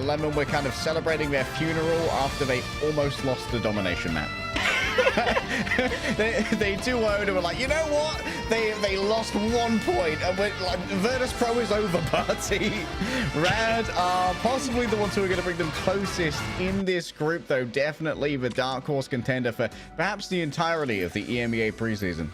Lemon, we're kind of celebrating their funeral after they almost lost the domination map. they 2-0'd and were like, you know what? They lost 1 point and went like, Virtus Pro is over, party. Rad are possibly the ones who are going to bring them closest in this group, though. Definitely the dark horse contender for perhaps the entirety of the EMEA preseason.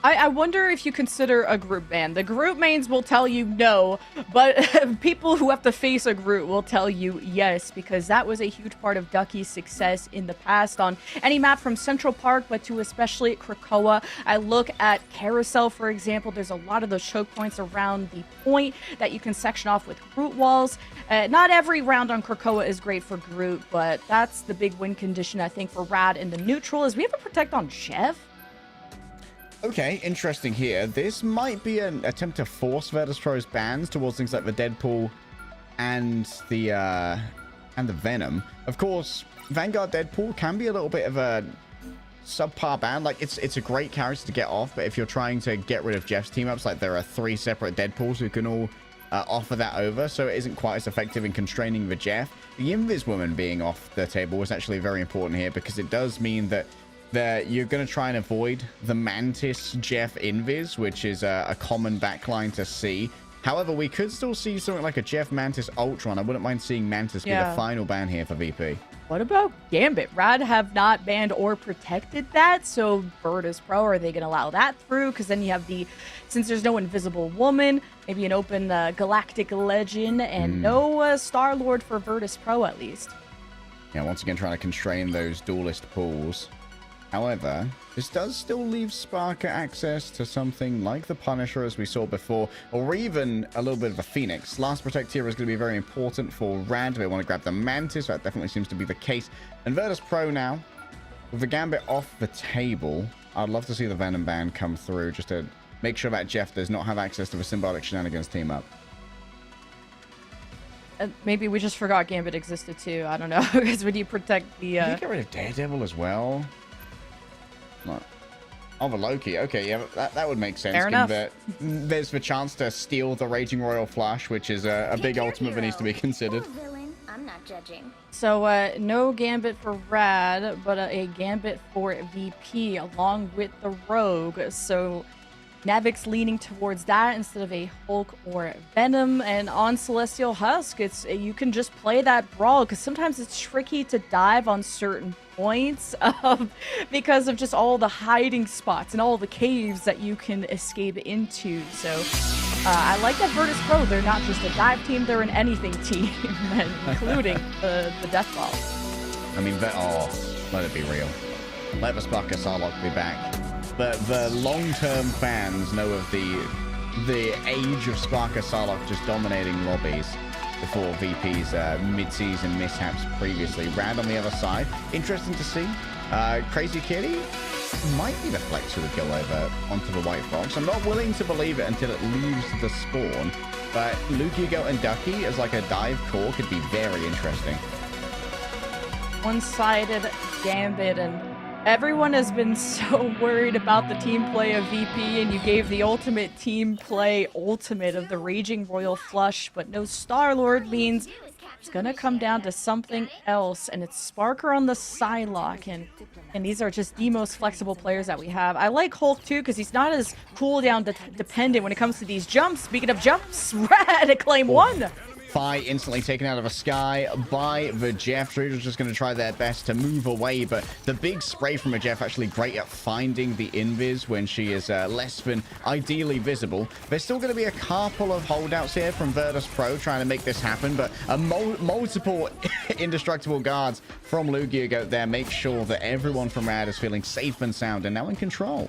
I wonder if you consider a group ban. The group mains will tell you no, but people who have to face a group will tell you yes, because that was a huge part of Ducky's success in the past on any map from Central Park, but to especially Krakoa. I look at Carousel, for example. There's a lot of those choke points around the point that you can section off with Groot walls. Not every round on Krakoa is great for Groot, but that's the big win condition, I think, for Rad in the neutral. Is we have a protect on Jeff? Okay, interesting here. This might be an attempt to force Virtus Pro's bans towards things like the Deadpool and the Venom. Of course, Vanguard Deadpool can be a little bit of a subpar ban. Like, it's a great character to get off, but if you're trying to get rid of Jeff's team-ups, like there are 3 separate Deadpools who can all offer that over, so it isn't quite as effective in constraining the Jeff. The Invis woman being off the table was actually very important here, because it does mean that you're going to try and avoid the Mantis Jeff Invis, which is a common backline to see. However, we could still see something like a Jeff Mantis Ultron. I wouldn't mind seeing Mantis be the final ban here for VP. What about Gambit? Rad have not banned or protected that, so Virtus Pro, are they going to allow that through? Because then you have since there's no Invisible Woman, maybe an open Galactic Legend, and no Star-Lord for Virtus Pro at least. Yeah, once again, trying to constrain those duelist pools. However, this does still leave Sparker access to something like the Punisher, as we saw before, or even a little bit of a Phoenix. Last Protect here is going to be very important for Rad. They want to grab the Mantis. That definitely seems to be the case. And Virtus Pro now, with the Gambit off the table, I'd love to see the Venom ban come through, just to make sure that Jeff does not have access to the Symbiotic Shenanigans team-up. Maybe we just forgot Gambit existed too. I don't know, because when you protect the... Can you get rid of Daredevil as well? Oh, the Loki. Okay, yeah, that would make sense. Fair enough. There's the chance to steal the Raging Royal Flush, which is a big ultimate that needs to be considered. I'm not judging. So, no Gambit for Rad, but a Gambit for VP along with the Rogue. So, Navik's leaning towards that instead of a Hulk or Venom. And on Celestial Husk, you can just play that Brawl, because sometimes it's tricky to dive on certain points because of just all the hiding spots and all the caves that you can escape into. So I like that Virtus Pro, they're not just a dive team, they're an anything team, including the Death Ball. I mean, let it be real. Let the Sparker Sarlacc be back. But the long-term fans know of the age of Sparker Sarlacc just dominating lobbies before VP's mid-season mishaps previously. Rad on the other side. Interesting to see. Crazy Kitty might be the flex who would go over onto the White Fox. I'm not willing to believe it until it leaves the spawn. But Luke Hugo and Ducky as like a dive core could be very interesting. One-sided Gambit, and everyone has been so worried about the team play of VP, and you gave the ultimate team play ultimate of the Raging Royal Flush, but no Star-Lord means it's gonna come down to something else, and it's Sparker on the Psylocke, and these are just the most flexible players that we have. I like Hulk too, because he's not as cooldown dependent when it comes to these jumps. Speaking of jumps, Rad claim 1. Fi instantly taken out of the sky by the Jeff. Trader's just going to try their best to move away, but the big spray from a Jeff actually great at finding the Invis when she is less than ideally visible. There's still going to be a couple of holdouts here from Virtus Pro trying to make this happen, but multiple indestructible guards from Lugia there make sure that everyone from Rad is feeling safe and sound and now in control.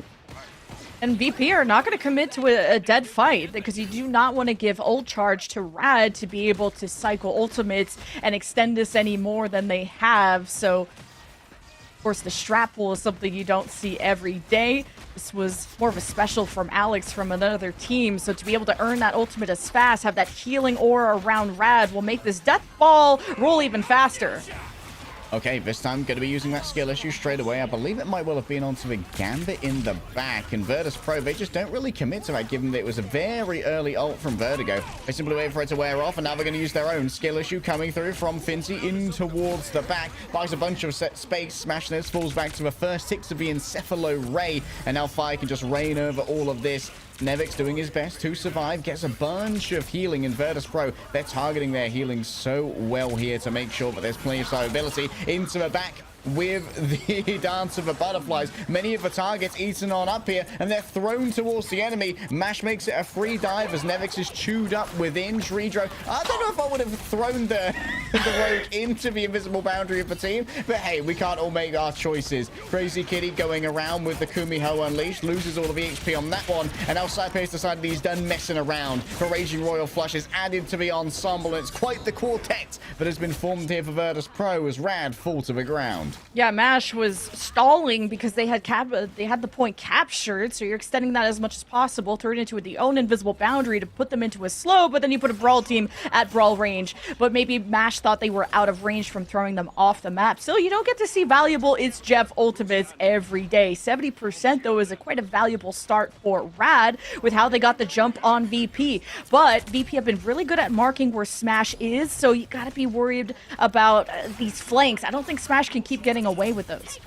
And VP are not going to commit to a dead fight, because you do not want to give ult charge to Rad to be able to cycle ultimates and extend this any more than they have. So, of course, the strap pull is something you don't see every day. This was more of a special from Alex from another team. So to be able to earn that ultimate as fast, have that healing aura around Rad will make this death ball roll even faster. Okay, this time going to be using that skill issue straight away. I believe it might well have been onto a Gambit in the back. And Virtus Pro, they just don't really commit to that, given that it was a very early ult from Vertigo. They simply wait for it to wear off, and now they're going to use their own skill issue coming through from Fincy in towards the back. Buys a bunch of space, Smash this, falls back to the first hit to be Encephalo Ray. And now Fire can just reign over all of this. Nevix doing his best to survive, gets a bunch of healing in Virtus Pro. They're targeting their healing so well here to make sure that there's plenty of survivability into the back with the Dance of the Butterflies. Many of the targets eaten on up here, and they're thrown towards the enemy. Mash makes it a free dive as Nevix is chewed up within Dredro. I don't know if I would have thrown the rogue into the invisible boundary of the team, but hey, we can't all make our choices. Crazy Kitty going around with the Kumiho Unleashed, loses all of the HP on that one, and now Saipe's decided he's done messing around. The Raging Royal Flush is added to the ensemble, and it's quite the quartet that has been formed here for Virtus Pro as Rad fall to the ground. Yeah, Mash was stalling because they had the point captured, so you're extending that as much as possible, turn it into the own invisible boundary to put them into a slow, but then you put a Brawl team at Brawl range. But maybe Mash thought they were out of range from throwing them off the map. Still, you don't get to see valuable It's Jeff ultimates every day. 70% though is quite a valuable start for Rad with how they got the jump on VP. But VP have been really good at marking where Smash is, so you gotta be worried about these flanks. I don't think Smash can keep getting away with those.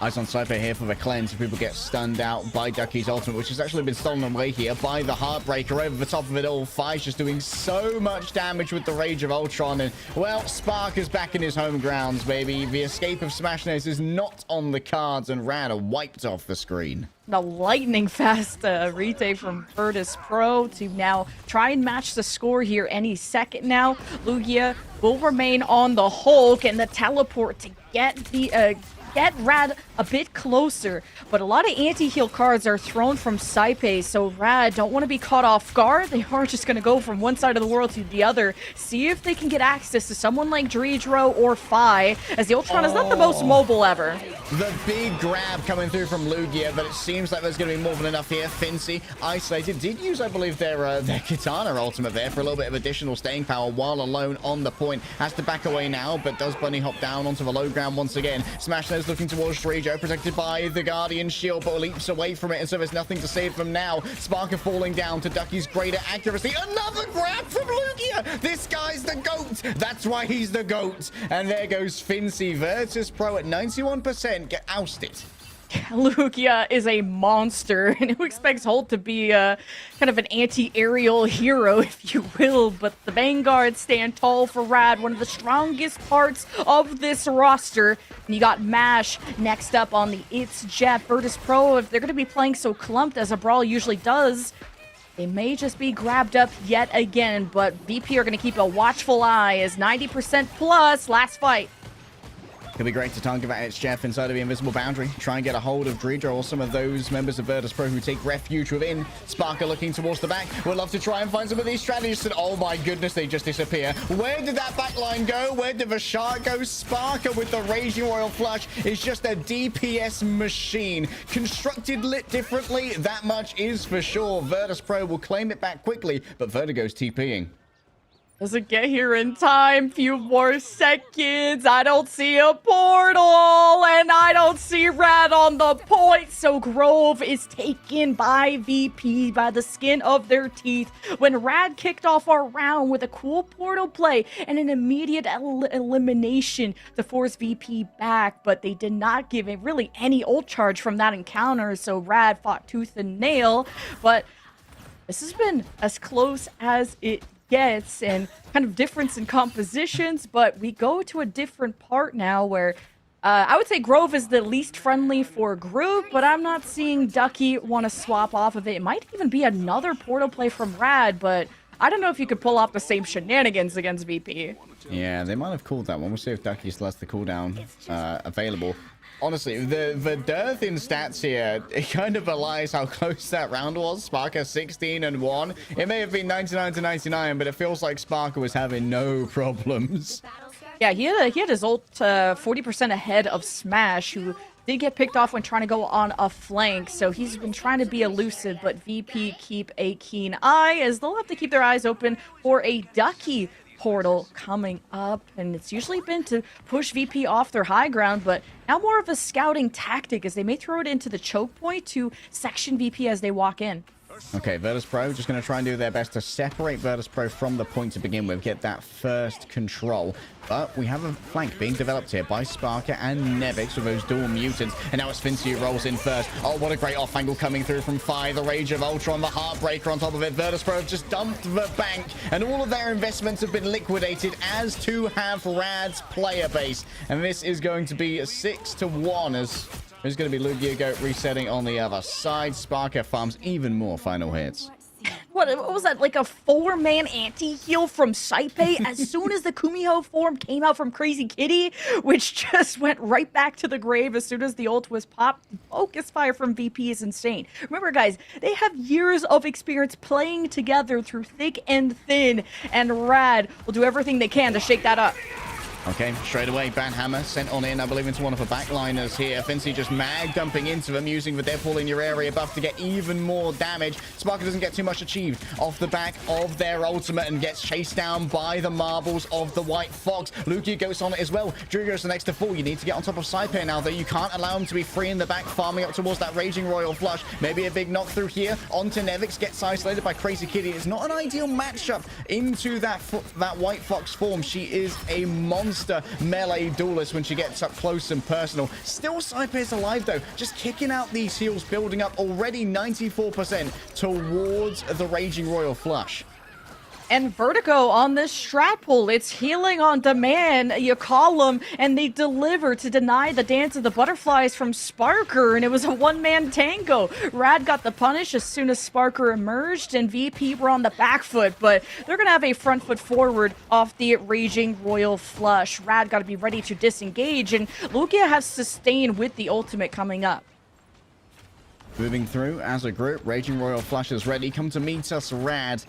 Eyes on Saipe here for the cleanse. People get stunned out by Ducky's ultimate, which has actually been stolen away here by the Heartbreaker. Over the top of it all, Fi's just doing so much damage with the Rage of Ultron. And, well, Spark is back in his home grounds, baby. The escape of Smash Nose is not on the cards, and Rad are wiped off the screen. The lightning fast retake from Virtus Pro to now try and match the score here any second now. Lugia will remain on the Hulk, and the teleport to get Rad a bit closer, but a lot of anti-heal cards are thrown from Saipe, so Rad don't want to be caught off guard. They are just going to go from one side of the world to the other, see if they can get access to someone like Dredro or Fi, as the Ultron is not the most mobile ever. The big grab coming through from Lugia, but it seems like there's going to be more than enough here. Fincy, isolated, did use, I believe, their Kitana ultimate there for a little bit of additional staying power while alone on the point. Has to back away now, but does bunny hop down onto the low ground once again. Smash Nose looking towards Dredro, protected by the Guardian shield, but leaps away from it, and so there's nothing to save them now. Sparker falling down to Ducky's greater accuracy. Another grab from Lugia! This guy's the GOAT! That's why he's the GOAT! And there goes Fincy. Virtus Pro at 91%. Get ousted. Lugia is a monster, and who expects Holt to be kind of an anti-aerial hero, if you will, but the Vanguard stand tall for Rad, one of the strongest parts of this roster. And you got Mash next up on the It's Jeff. Virtus Pro, if they're going to be playing so clumped as a Brawl usually does, they may just be grabbed up yet again, but VP are going to keep a watchful eye as 90% plus last fight. It'll be great to target that It's Jeff inside of the invisible boundary. Try and get a hold of Dredro or some of those members of Virtus Pro who take refuge within. Sparker looking towards the back. Would love to try and find some of these strategists. And oh my goodness, they just disappear. Where did that backline go? Where did the shark go? Sparker with the Raging Royal Flush is just a DPS machine. Constructed lit differently, that much is for sure. Virtus Pro will claim it back quickly, but Vertigo's TPing. Doesn't get here in time. Few more seconds. I don't see a portal, and I don't see Rad on the point. So Grove is taken by VP by the skin of their teeth. When Rad kicked off our round with a cool portal play and an immediate elimination to force VP back, but they did not give it really any ult charge from that encounter. So Rad fought tooth and nail, but this has been as close as it gets, and kind of difference in compositions, but we go to a different part now where I would say Grove is the least friendly for group, but I'm not seeing Ducky want to swap off of it. It might even be another portal play from Rad, but I don't know if you could pull off the same shenanigans against VP. Yeah, they might have called that one. We'll see if Ducky still has the cooldown available. Honestly, the dearth in stats here, it kind of belies how close that round was. Sparker 16-1. It may have been 99-99, but it feels like Sparker was having no problems. Yeah, he had his ult 40% ahead of Smash, who did get picked off when trying to go on a flank, so he's been trying to be elusive, but VP keep a keen eye, as they'll have to keep their eyes open for a Ducky portal coming up, and it's usually been to push VP off their high ground, but now more of a scouting tactic as they may throw it into the choke point to section VP as they walk in. Okay, Virtus Pro just going to try and do their best to separate Virtus Pro from the point to begin with, get that first control. But we have a flank being developed here by Sparker and Nevix with those dual mutants. And now it's Fincy who rolls in first. Oh, what a great off angle coming through from Fi. The Rage of Ultron, the Heartbreaker on top of it. Virtus Pro have just dumped the bank. And all of their investments have been liquidated, as to have RAD's player base. And this is going to be 6-1 as... There's going to be Lugia resetting on the other side. Sparker farms even more final hits. What was that, like a 4-man anti-heal from Saipe as soon as the Kumiho form came out from Crazy Kitty, which just went right back to the grave as soon as the ult was popped. Focus fire from VP is insane. Remember, guys, they have years of experience playing together through thick and thin, and RAD will do everything they can to shake that up. Okay, straight away, Banhammer sent on in, I believe, into one of the backliners here. Fincy just mag dumping into them, using the Deadpool in your area buff to get even more damage. Sparker doesn't get too much achieved off the back of their ultimate and gets chased down by the marbles of the White Fox. Lugia goes on it as well. Drew goes the next to fall. You need to get on top of Saipe now, though. You can't allow him to be free in the back, farming up towards that Raging Royal Flush. Maybe a big knock through here onto Nevix, gets isolated by Crazy Kitty. It's not an ideal matchup into that White Fox form. She is a monster melee duelist when she gets up close and personal. Still, Saipe is alive, though. Just kicking out these heals, building up already 94% towards the Raging Royal Flush. And Vertigo on this strat pool, it's healing on demand. You call them, and they deliver to deny the Dance of the Butterflies from Sparker, and it was a one-man tango. RAD got the punish as soon as Sparker emerged, and VP were on the back foot, but they're going to have a front foot forward off the Raging Royal Flush. RAD got to be ready to disengage, and Lugia has sustained with the ultimate coming up. Moving through as a group, Raging Royal Flush is ready. Come to meet us, RAD.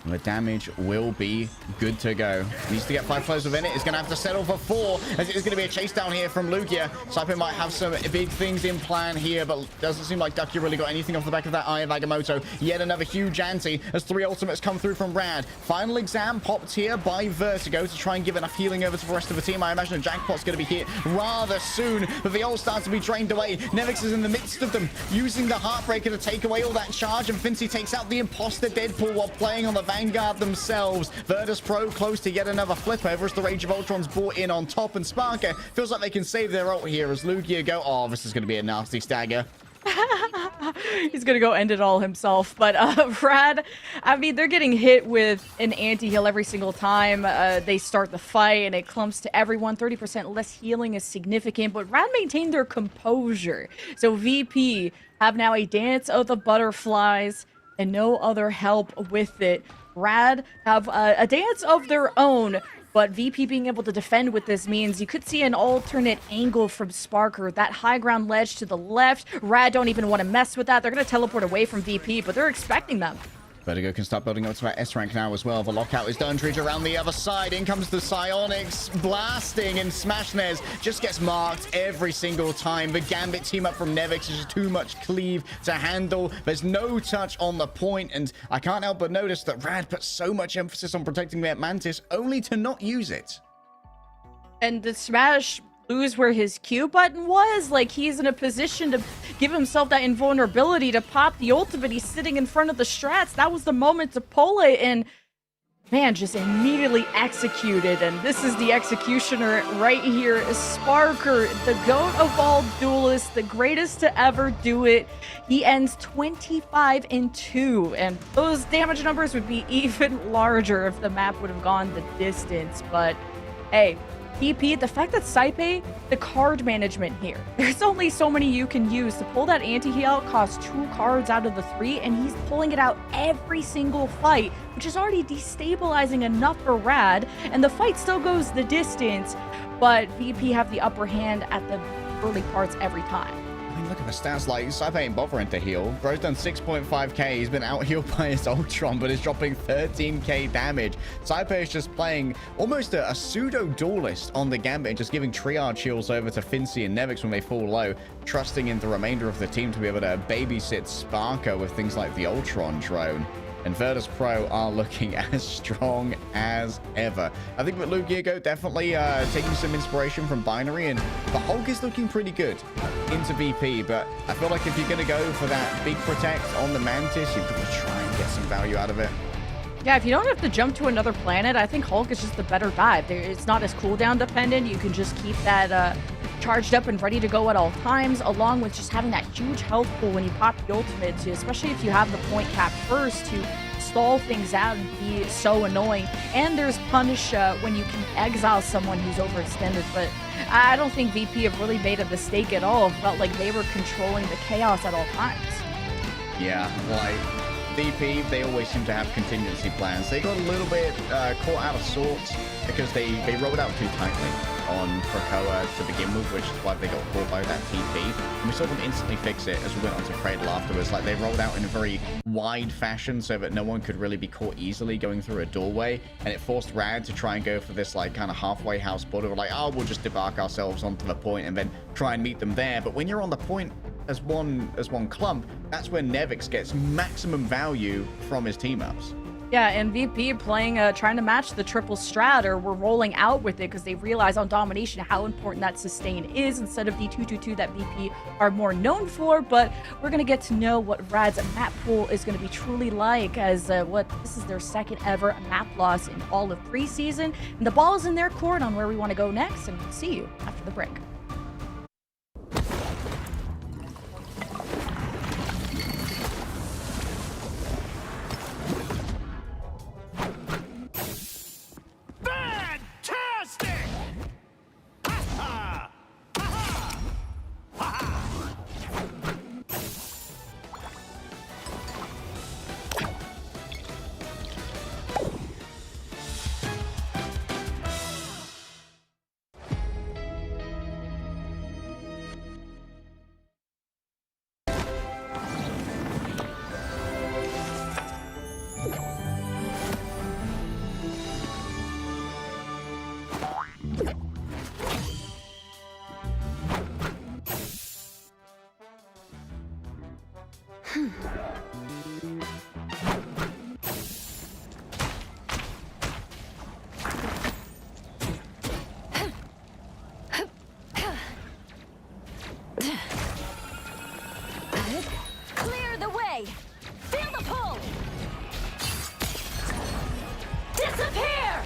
And the damage will be good to go. Needs to get 5 flows within it. It's going to have to settle for 4, as it is going to be a chase down here from Lugia. Saipe might have some big things in plan here, but doesn't seem like Ducky really got anything off the back of that Eye of Agamotto. Yet another huge anti as 3 ultimates come through from RAD. Final exam popped here by Vertigo to try and give enough healing over to the rest of the team. I imagine a jackpot's going to be hit rather soon, but the ult starts to be drained away. Nevix is in the midst of them, using the Heartbreaker to take away all that charge, and Fincy takes out the imposter Deadpool while playing on the Vanguard themselves. Virtus Pro close to yet another flip over as the Rage of Ultron's brought in on top, and Sparker feels like they can save their ult here as Lugia go, oh, this is going to be a nasty stagger. He's gonna go end it all himself. But RAD, I mean, they're getting hit with an anti-heal every single time they start the fight, and it clumps to everyone. 30% less healing is significant, but RAD maintained their composure. So VP have now a Dance of the Butterflies and no other help with it. RAD have a dance of their own, but VP being able to defend with this means you could see an alternate angle from Sparker. That high ground ledge to the left. RAD don't even want to mess with that. They're going to teleport away from VP, but they're expecting them. Vertigo can start building up to that S rank now as well. The lockout is done. Treat around the other side. In comes the Psionics, blasting, and Smashnes just gets marked every single time. The Gambit team up from Nevix is just too much cleave to handle. There's no touch on the point, and I can't help but notice that RAD put so much emphasis on protecting their Mantis only to not use it. And the Smash lose where his Q button was. Like, he's in a position to give himself that invulnerability to pop the ultimate. He's sitting in front of the strats. That was the moment to pull it, and man, just immediately executed. And this is the executioner right here, Sparker, the GOAT of all duelists, the greatest to ever do it. He ends 25-2, and those damage numbers would be even larger if the map would have gone the distance. But hey, VP, the fact that Saipe, the card management here, there's only so many you can use. To pull that anti-heal out costs 2 cards out of the 3, and he's pulling it out every single fight, which is already destabilizing enough for RAD, and the fight still goes the distance, but VP have the upper hand at the early parts every time. I mean, look at the stats. Like, Saipe ain't bothering to heal. Bro's done 6.5k. He's been out-healed by his Ultron, but is dropping 13k damage. Saipe is just playing almost a pseudo-duelist on the Gambit and just giving triage heals over to Fincy and Nevix when they fall low, trusting in the remainder of the team to be able to babysit Sparker with things like the Ultron drone. and Virtus Pro are looking as strong as ever. I think that Lugiago definitely taking some inspiration from Binary, and the Hulk is looking pretty good into VP, but I feel like if you're going to go for that big protect on the Mantis, you've got to try and get some value out of it. Yeah, if you don't have to jump to another planet, I think Hulk is just the better dive. It's not as cooldown dependent. You can just keep that charged up and ready to go at all times, along with just having that huge health pool when you pop the ultimate, too, especially if you have the point cap first to stall things out and be so annoying. And there's punish when you can exile someone who's overextended, but I don't think VP have really made a mistake at all. It felt like they were controlling the chaos at all times. Yeah, like VP, they always seem to have contingency plans. They got a little bit caught out of sorts because they rolled out too tightly on Krakoa to begin with, which is why they got caught by that TP. And we saw them instantly fix it as we went on to Cradle afterwards. Like, they rolled out in a very wide fashion so that no one could really be caught easily going through a doorway. And it forced RAD to try and go for this, like, kind of halfway house border. We're like, oh, we'll just debark ourselves onto the point and then try and meet them there. But when you're on the point as one clump, that's where Nevix gets maximum value from his team-ups. Yeah, and VP playing, trying to match the triple strat, or we're rolling out with it because they realize on domination how important that sustain is instead of the 2-2-2 that VP are more known for. But we're going to get to know what Rad's map pool is going to be truly like, as this is their second ever map loss in all of preseason. And the ball is in their court on where we want to go next, and we'll see you after the break. Clear the way! Feel the pull! Disappear!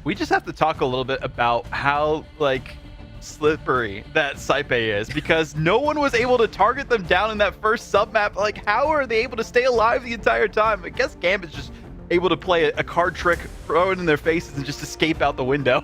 We just have to talk a little bit about how, like, slippery that Saipe is, because no one was able to target them down in that first submap. Like, how are they able to stay alive the entire time? I guess Gambit's just able to play a card trick, throw it in their faces, and just escape out the window.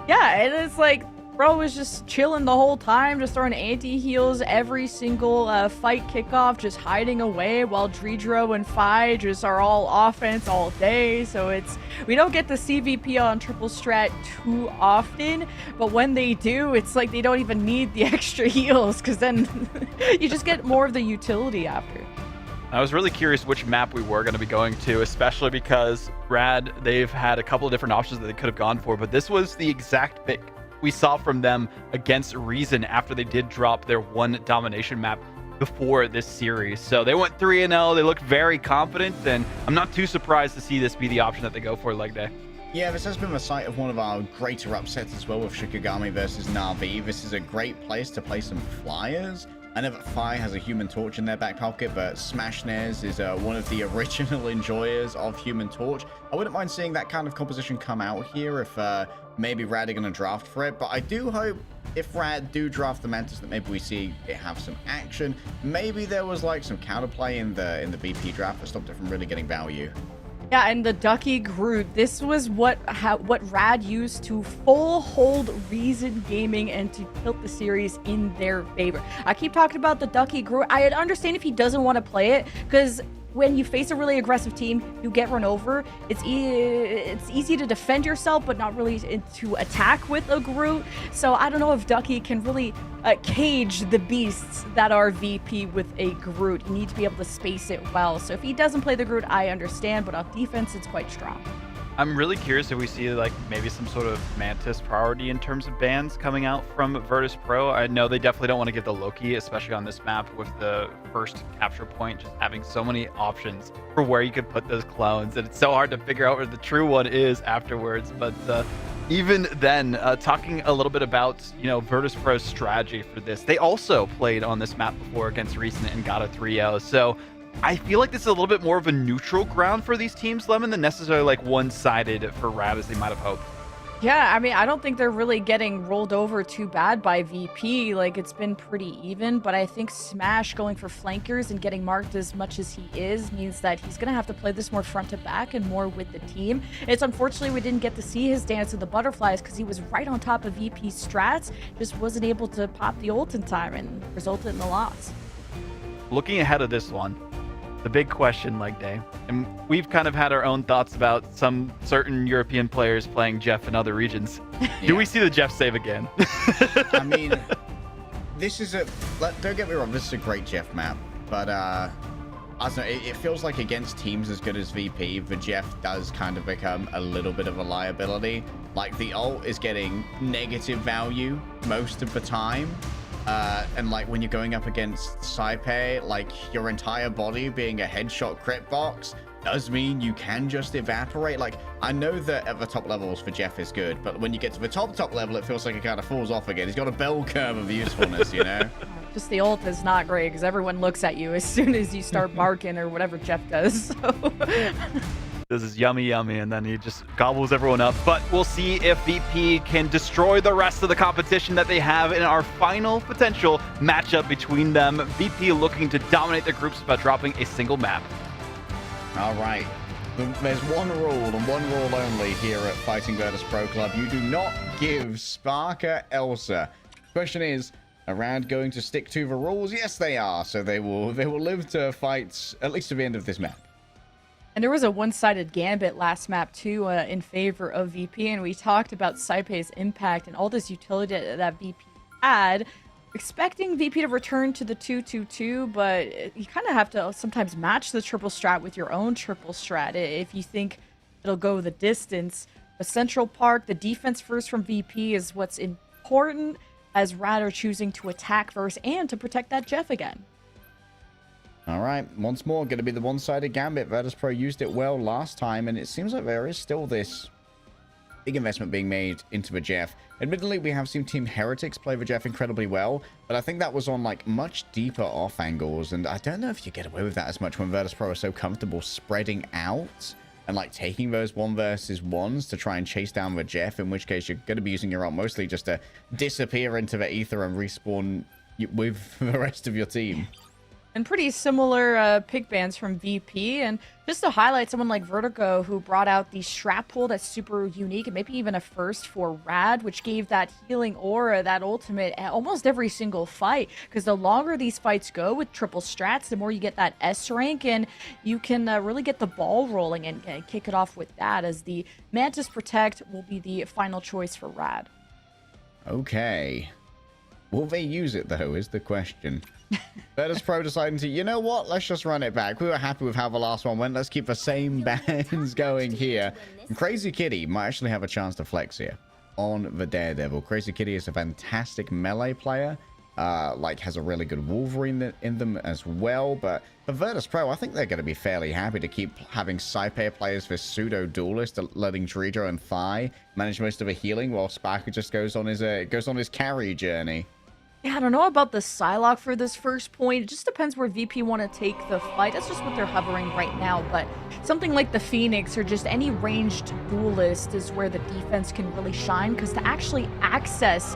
Yeah, and it's like Bro was just chilling the whole time, just throwing anti-heals every single fight kickoff, just hiding away while Dredro and Fi just are all offense all day. So we don't get the CVP on triple strat too often, but when they do, it's like they don't even need the extra heals, because then you just get more of the utility after. I was really curious which map we were going to be going to, especially because RAD, they've had a couple of different options that they could have gone for, but this was the exact pick we saw from them against Reason after they did drop their one domination map before this series. So they went 3-0. They looked very confident, and I'm not too surprised to see this be the option that they go for leg day. Yeah, this has been the site of one of our greater upsets as well with Shikigami versus Na'Vi. This is a great place to play some flyers. I know that Fi has a Human Torch in their back pocket, but Smashnares is one of the original enjoyers of Human Torch. I wouldn't mind seeing that kind of composition come out here if maybe RAD are going to draft for it, but I do hope if RAD do draft the Mantis that maybe we see it have some action. Maybe there was like some counterplay in the VP draft that stopped it from really getting value. Yeah, and the Ducky Groot, this was what RAD used to full hold Reason Gaming and to tilt the series in their favor. I keep talking about the Ducky Groot. I understand if he doesn't want to play it, because when you face a really aggressive team, you get run over. It's easy to defend yourself, but not really to attack with a Groot. So I don't know if Ducky can really cage the beasts that are VP with a Groot. You need to be able to space it well. So if he doesn't play the Groot, I understand, but on defense, it's quite strong. I'm really curious if we see like maybe some sort of Mantis priority in terms of bans coming out from Virtus Pro. I know they definitely don't want to get the Loki, especially on this map with the first capture point, just having so many options for where you could put those clones, and it's so hard to figure out where the true one is afterwards. But even then, talking a little bit about, you know, Virtus Pro's strategy for this, they also played on this map before against Recent and got a 3-0. So I feel like this is a little bit more of a neutral ground for these teams, Lemon, than necessarily like one-sided for RAD as they might have hoped. Yeah, I mean, I don't think they're really getting rolled over too bad by VP. Like, it's been pretty even, but I think Smash going for flankers and getting marked as much as he is means that he's going to have to play this more front to back and more with the team. It's unfortunately we didn't get to see his dance with the butterflies because he was right on top of VP strats, just wasn't able to pop the ult in time and resulted in the loss. Looking ahead of this one, the big question, leg day, and we've kind of had our own thoughts about some certain European players playing Jeff in other regions. Yeah. Do we see the Jeff save again? I mean, this is don't get me wrong, this is a great Jeff map, but I don't know, it feels like against teams as good as VP, the Jeff does kind of become a little bit of a liability. Like, the ult is getting negative value most of the time. And like when you're going up against Saipe, like your entire body being a headshot crit box does mean you can just evaporate. Like, I know that at the top levels for Jeff is good, but when you get to the top level, it feels like it kind of falls off again. He's got a bell curve of usefulness, you know? Just the ult is not great because everyone looks at you as soon as you start barking or whatever Jeff does. So. This is yummy, and then he just gobbles everyone up. But we'll see if VP can destroy the rest of the competition that they have in our final potential matchup between them. VP looking to dominate their groups by dropping a single map. All right. There's one rule and one rule only here at Fighting Virtus Pro Club. You do not give Sparker Elsa. Question is, are RAD going to stick to the rules? Yes, they are. So they will live to fight at least to the end of this map. And there was a one-sided gambit last map, too, in favor of VP. And we talked about Saipe's impact and all this utility that VP had. Expecting VP to return to the 2-2-2, but you kind of have to sometimes match the triple strat with your own triple strat if you think it'll go the distance. The Central Park, the defense first from VP is what's important, as RAD are choosing to attack first and to protect that Jeff again. All right, once more, going to be the one-sided gambit. Virtus Pro used it well last time, and it seems like there is still this big investment being made into the Jeff. Admittedly, we have seen Team Heretics play the Jeff incredibly well, but I think that was on like much deeper off angles, and I don't know if you get away with that as much when Virtus Pro are so comfortable spreading out and like taking those 1v1s to try and chase down the Jeff, in which case you're going to be using your ult mostly just to disappear into the ether and respawn with the rest of your team. And pretty similar pick bans from VP. And just to highlight someone like Vertigo, who brought out the strap pull that's super unique and maybe even a first for RAD, which gave that healing aura, that ultimate at almost every single fight. Because the longer these fights go with triple strats, the more you get that S rank, and you can really get the ball rolling and kick it off with that, as the Mantis Protect will be the final choice for RAD. Okay. Will they use it, though, is the question. Virtus Pro deciding to, you know what, let's just run it back. We were happy with how the last one went. Let's keep the same bans going here. And Crazy Kitty might actually have a chance to flex here on the Daredevil. Crazy Kitty is a fantastic melee player. Has a really good Wolverine in them as well. But for Virtus Pro, I think they're going to be fairly happy to keep having Saipe players for pseudo duelist, letting Dredro and Thigh manage most of the healing while Sparker just goes on his carry journey. Yeah, I don't know about the Psylocke for this first point. It just depends where VP want to take the fight. That's just what they're hovering right now. But something like the Phoenix or just any ranged duelist is where the defense can really shine. Because to actually access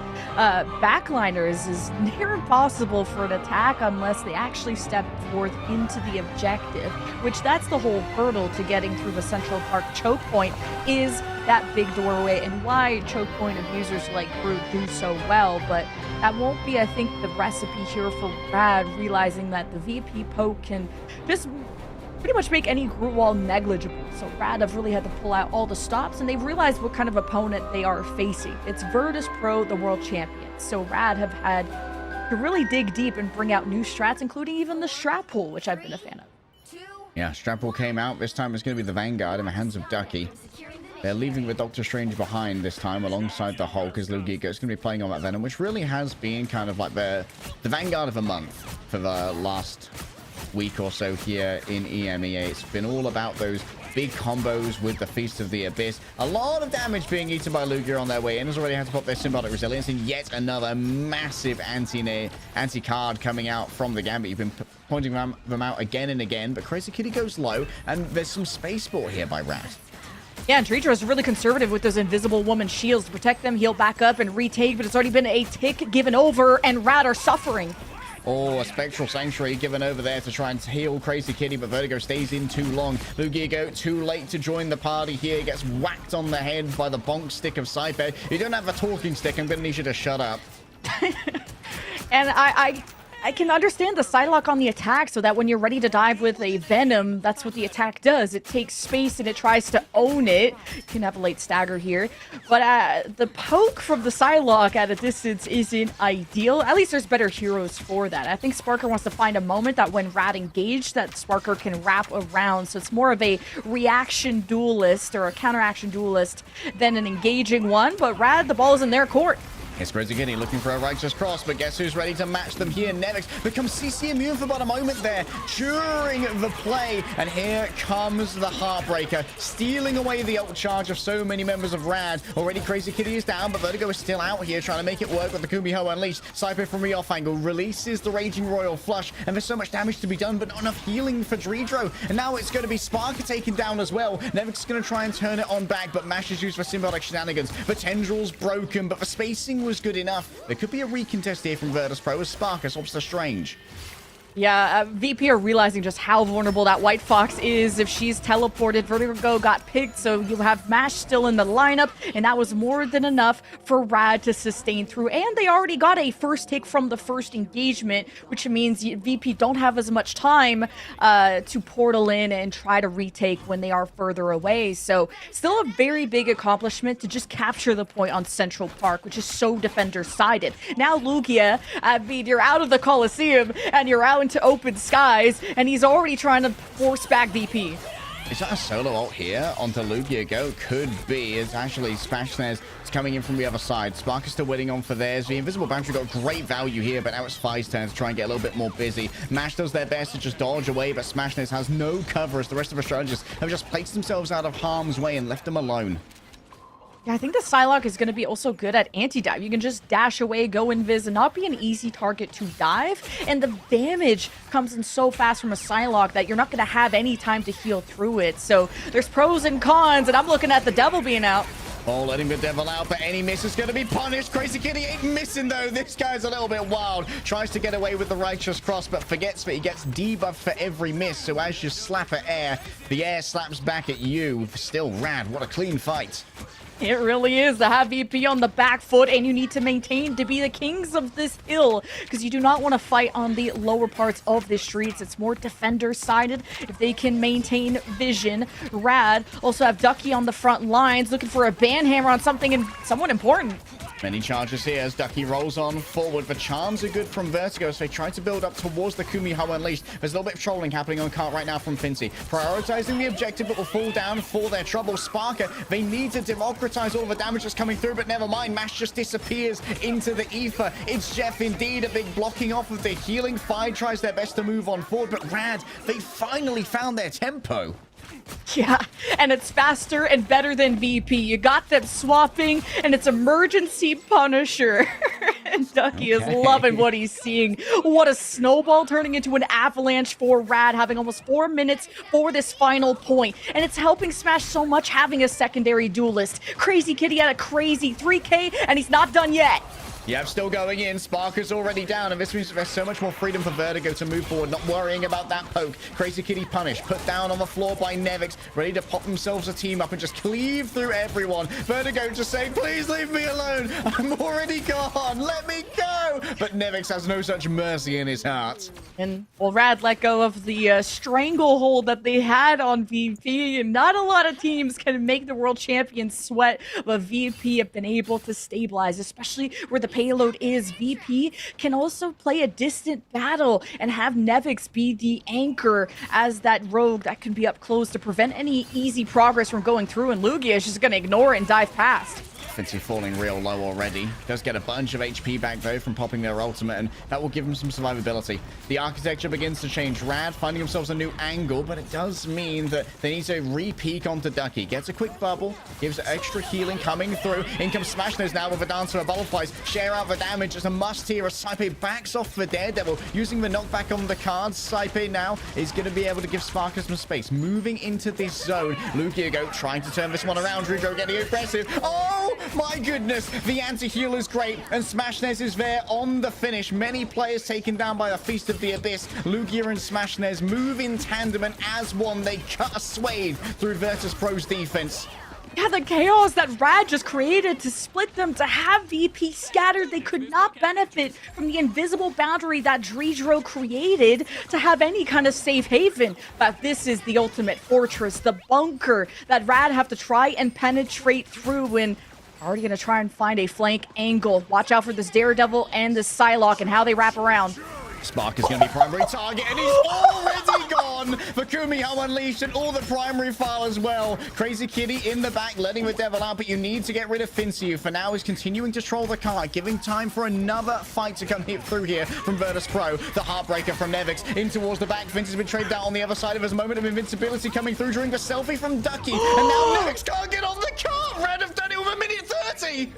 backliners is near impossible for an attack unless they actually step forth into the objective. Which that's the whole hurdle to getting through the Central Park choke point, is that big doorway, and why choke point abusers like Groot do so well. But that won't be, I think, the recipe here for RAD, realizing that the VP poke can just pretty much make any Groot wall negligible. So RAD have really had to pull out all the stops, and they've realized what kind of opponent they are facing. It's Virtus Pro, the world champions. So RAD have had to really dig deep and bring out new strats, including even the strap pull, which I've been a fan of. Yeah, strap pull came out. This time it's going to be the Vanguard in the hands of Ducky. They're leaving the Doctor Strange behind this time alongside the Hulk, as Lugia is going to be playing on that Venom, which really has been kind of like the Vanguard of the month for the last week or so here in EMEA. It's been all about those big combos with the Feast of the Abyss. A lot of damage being eaten by Lugia on their way in. Has already had to pop their Symbiotic Resilience, and yet another massive anti-card coming out from the Gambit. You've been pointing them out again and again, but Crazy Kitty goes low, and there's some space sport here by RAD. Yeah, and Dredro is really conservative with those Invisible Woman shields to protect them, heal back up, and retake, but it's already been a tick given over, and RAD are suffering. Oh, a Spectral Sanctuary given over there to try and heal Crazy Kitty, but Vertigo stays in too long. Lugia too late to join the party here. Gets whacked on the head by the bonk stick of Saipe. You don't have a talking stick. I'm going to need you to shut up. And I can understand the Psylocke on the attack, so that when you're ready to dive with a Venom, that's what the attack does. It takes space and it tries to own it. You can have a late stagger here. But the poke from the Psylocke at a distance isn't ideal. At least there's better heroes for that. I think Sparker wants to find a moment that when RAD engaged, that Sparker can wrap around. So it's more of a reaction duelist or a counteraction duelist than an engaging one. But RAD, the ball is in their court. It's Crazy Kitty looking for a righteous cross, but guess who's ready to match them here? Nevix becomes CC immune for about a moment there during the play, and here comes the Heartbreaker, stealing away the ult charge of so many members of RAD. Already Crazy Kitty is down, but Vertigo is still out here trying to make it work with the Kumiho Unleashed. Saipe from the off angle releases the Raging Royal Flush, and there's so much damage to be done, but not enough healing for Dredro. And now it's going to be Sparker taken down as well. Nevix is going to try and turn it on back, but Mash is used for symbiotic shenanigans. The Tendril's broken, but the spacing was good enough. There could be a recontest here from Virtus Pro as Sparker swaps to Strange. Yeah, VP are realizing just how vulnerable that White Fox is. If she's teleported, Vertigo got picked, so you have Mash still in the lineup, and that was more than enough for RAD to sustain through. And they already got a first take from the first engagement, which means VP don't have as much time to portal in and try to retake when they are further away. So still a very big accomplishment to just capture the point on Central Park, which is so defender-sided. Now Lugia, I mean, you're out of the Coliseum, and you're out into open skies, and he's already trying to force back VP. Is that a solo ult here onto Lugia Go? Could be. It's actually Smash Snares. It's coming in from the other side. Spark is still waiting on for theirs. The Invisible Boundary got great value here, but now it's Fi's turn to try and get a little bit more busy. Mash does their best to just dodge away, but Smash Snares has no cover as the rest of the strategists have just placed themselves out of harm's way and left them alone. Yeah, I think the Psylocke is going to be also good at anti-dive. You can just dash away, go invis, and not be an easy target to dive. And the damage comes in so fast from a Psylocke that you're not going to have any time to heal through it. So there's pros and cons, and I'm looking at the Devil being out. Oh, letting the devil out, but any miss is going to be punished. Crazy Kitty ain't missing, though. This guy's a little bit wild. Tries to get away with the righteous cross, but forgets that he gets debuffed for every miss. So as you slap at air, the air slaps back at you. Still rad. What a clean fight. It really is to have VP on the back foot, and you need to maintain to be the kings of this hill, because you do not want to fight on the lower parts of the streets. It's more defender-sided if they can maintain vision. Rad also have Ducky on the front lines, looking for a banhammer on someone important. Many charges here as Ducky rolls on forward. The charms are good from Vertigo, so they try to build up towards the Kumiho Unleashed. There's a little bit of trolling happening on cart right now from Fincy. Prioritizing the objective, but will fall down for their trouble. Sparker, they need to democratize all the damage that's coming through, but never mind. Mash just disappears into the ether. It's Jeff indeed, a big blocking off of the healing. Fi tries their best to move on forward, but Rad, they finally found their tempo. Yeah, and it's faster and better than VP. You got them swapping, and it's emergency Punisher. And Ducky is loving what he's seeing. What a snowball turning into an avalanche for Rad, having almost 4 minutes for this final point. And it's helping Smash so much having a secondary duelist. Crazy Kitty had a crazy 3K, and he's not done yet. Yep, still going in. Sparker's already down, and this means there's so much more freedom for Vertigo to move forward, not worrying about that poke. Crazy Kitty punished, put down on the floor by Nevix, ready to pop themselves a team up and just cleave through everyone. Vertigo just saying, please leave me alone. I'm already gone. Let me go. But Nevix has no such mercy in his heart. And, well, Rad let go of the stranglehold that they had on VP, and not a lot of teams can make the world champion sweat, but VP have been able to stabilize, especially where the payload is. VP can also play a distant battle and have Nevix be the anchor as that rogue that can be up close to prevent any easy progress from going through, and Lugia is just going to ignore it and dive past. Fincy falling real low already. Does get a bunch of HP back, though, from popping their ultimate, and that will give them some survivability. The architecture begins to change. Rad finding themselves a new angle, but it does mean that they need to re-peek onto Ducky. Gets a quick bubble, gives extra healing coming through. In comes Smashnose now with a dancer of butterflies. Share out the damage. It's a must here as Saipe backs off the Daredevil, using the knockback on the cards. Saipe now is going to be able to give Sparker some space. Moving into this zone. Lugia trying to turn this one around. Rugo getting aggressive. Oh! My goodness, the anti-heal is great, and Smashnez is there on the finish. Many players taken down by a Feast of the Abyss. Lugia and Smashnez move in tandem, and as one, they cut a swathe through Virtus Pro's defense. Yeah, the chaos that Rad just created to split them, to have VP scattered. They could not benefit from the invisible boundary that Dredro created to have any kind of safe haven. But this is the ultimate fortress, the bunker that Rad have to try and penetrate through, and already going to try and find a flank angle. Watch out for this Daredevil and this Psylocke and how they wrap around. Spark is going to be primary target, and he's already gone for Kumiho Unleashed and all the primary file as well. Crazy Kitty in the back, letting the devil out, but you need to get rid of Fincy, who for now is continuing to troll the cart, giving time for another fight to come through here from Virtus Pro. The Heartbreaker from Nevix in towards the back. Fincy's been traded out on the other side of his moment of invincibility coming through during the selfie from Ducky, and now Nevix can't get on the cart. Red have done it with a minute 30.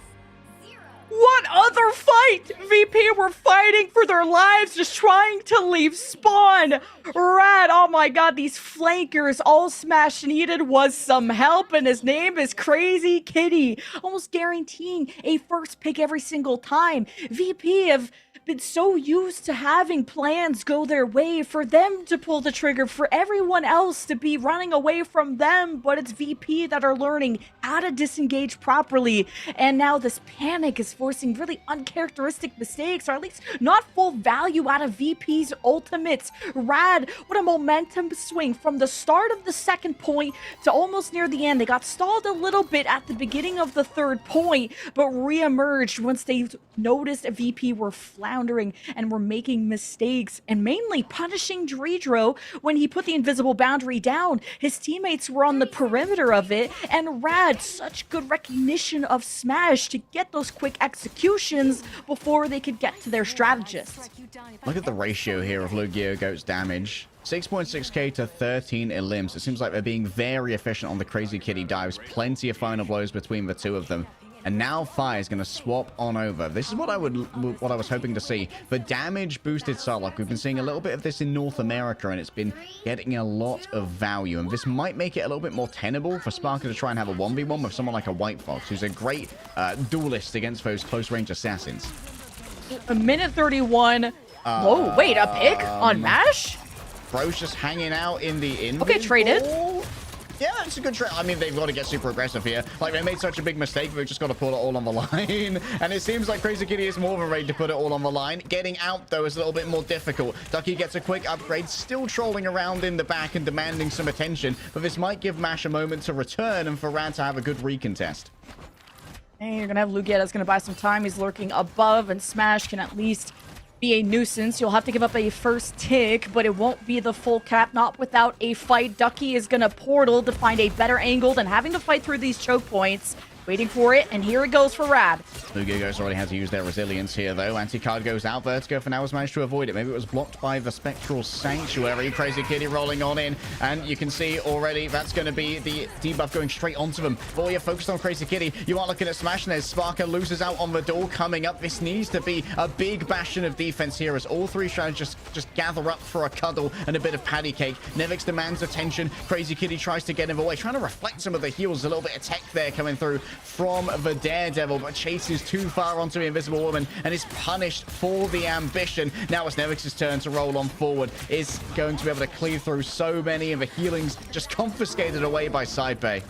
What other fight? VP were fighting for their lives, just trying to leave spawn. Rad, oh my god, these flankers, all Smash needed was some help, and his name is Crazy Kitty, almost guaranteeing a first pick every single time. VP have been so used to having plans go their way, for them to pull the trigger, for everyone else to be running away from them, but it's VP that are learning how to disengage properly, and now this panic is forcing really uncharacteristic mistakes, or at least not full value out of VP's ultimates. Rad, what a momentum swing from the start of the second point to almost near the end. They got stalled a little bit at the beginning of the third point, but re-emerged once they noticed VP were floundering and were making mistakes, and mainly punishing Dredro when he put the invisible boundary down. His teammates were on the perimeter of it, and Rad, such good recognition of Smash to get those quick executions before they could get to their strategists. Look at the ratio here of Lugia Goat's damage. 6.6k to 13 elims. It seems like they're being very efficient on the Crazy Kitty dives. Plenty of final blows between the two of them. And now Fire is going to swap on over. This is what I was hoping to see. The damage boosted Psylocke. We've been seeing a little bit of this in North America, and it's been getting a lot of value. And this might make it a little bit more tenable for Sparker to try and have a 1v1 with someone like a White Fox, who's a great duelist against those close-range assassins. A minute 31. Whoa, wait, a pick on MASH? Bro's just hanging out in the in. Okay, traded. Yeah, it's a good trade. I mean, they've got to get super aggressive here. Like, they made such a big mistake, they've just got to put it all on the line. And it seems like Crazy Kitty is more of a ready to put it all on the line. Getting out, though, is a little bit more difficult. Ducky gets a quick upgrade, still trolling around in the back and demanding some attention. But this might give MASH a moment to return and for Rad to have a good recontest. Hey, you're going to have Lugia that's going to buy some time. He's lurking above, and Smash can at least be a nuisance. You'll have to give up a first tick, but it won't be the full cap, not without a fight. Ducky is gonna portal to find a better angle than having to fight through these choke points. Waiting for it, and here it goes for Rad. Lugia's already had to use their resilience here, though. Anti-card goes out. Vertigo for now has managed to avoid it. Maybe it was blocked by the Spectral Sanctuary. Crazy Kitty rolling on in, and you can see already that's going to be the debuff going straight onto them. Boy, you're focused on Crazy Kitty. You are looking at Smash, and as Sparker loses out on the door coming up. This needs to be a big bastion of defense here as all three strategists just gather up for a cuddle and a bit of patty cake. Nevix demands attention. Crazy Kitty tries to get him away, trying to reflect some of the heals. A little bit of tech there coming through from the Daredevil, but chases too far onto the Invisible Woman and is punished for the ambition. Now it's Nevix's turn to roll on forward. Is going to be able to cleave through so many of the healings just confiscated away by Saipei.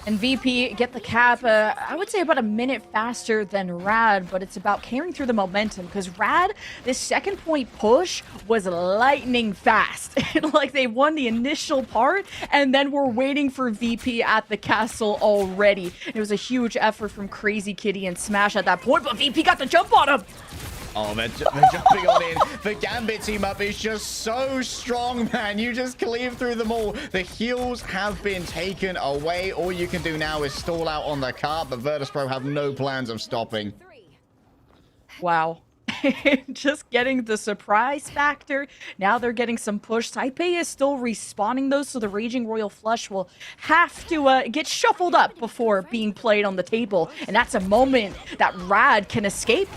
And VP get the cap, I would say about a minute faster than Rad, but it's about carrying through the momentum because Rad, this second point push was lightning fast. Like they won the initial part and then we're waiting for VP at the castle already. It was a huge effort from Crazy Kitty and Smash at that point, but VP got the jump on him. Oh, they're jumping on in. The Gambit team up is just so strong, man. You just cleave through them all. The heals have been taken away. All you can do now is stall out on the cart, but Virtus.pro have no plans of stopping. Wow. Just getting the surprise factor. Now they're getting some push. Taipei is still respawning those, so the Raging Royal Flush will have to get shuffled up before being played on the table. And that's a moment that Rad can escape.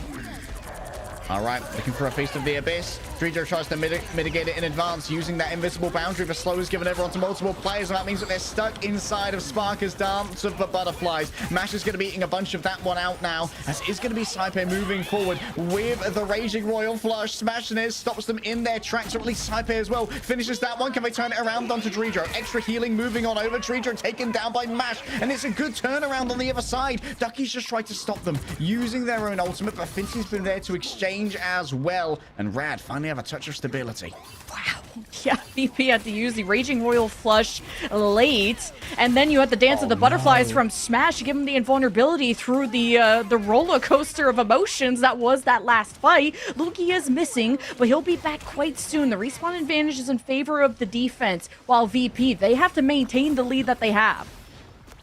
All right, looking for a Feast of the Abyss. Drejo tries to mitigate it in advance, using that invisible boundary. The slow is given everyone to multiple players, and that means that they're stuck inside of Sparker's dance of the butterflies. Mash is going to be eating a bunch of that one out now, as is going to be Saipei moving forward with the Raging Royal Flush. Smash and stops them in their tracks, or at least Saipei as well. Finishes that one. Can they turn it around onto Drejo? Extra healing moving on over. Drejo taken down by Mash, and it's a good turnaround on the other side. Ducky's just tried to stop them using their own ultimate, but Fincy's been there to exchange as well, and Rad finally have a touch of stability. Wow. Yeah, VP had to use the Raging Royal Flush late, and then you had the Dance of the Butterflies from Smash to give him the invulnerability through the roller coaster of emotions that was that last fight. Lugia is missing, but he'll be back quite soon. The respawn advantage is in favor of the defense, while VP, they have to maintain the lead that they have.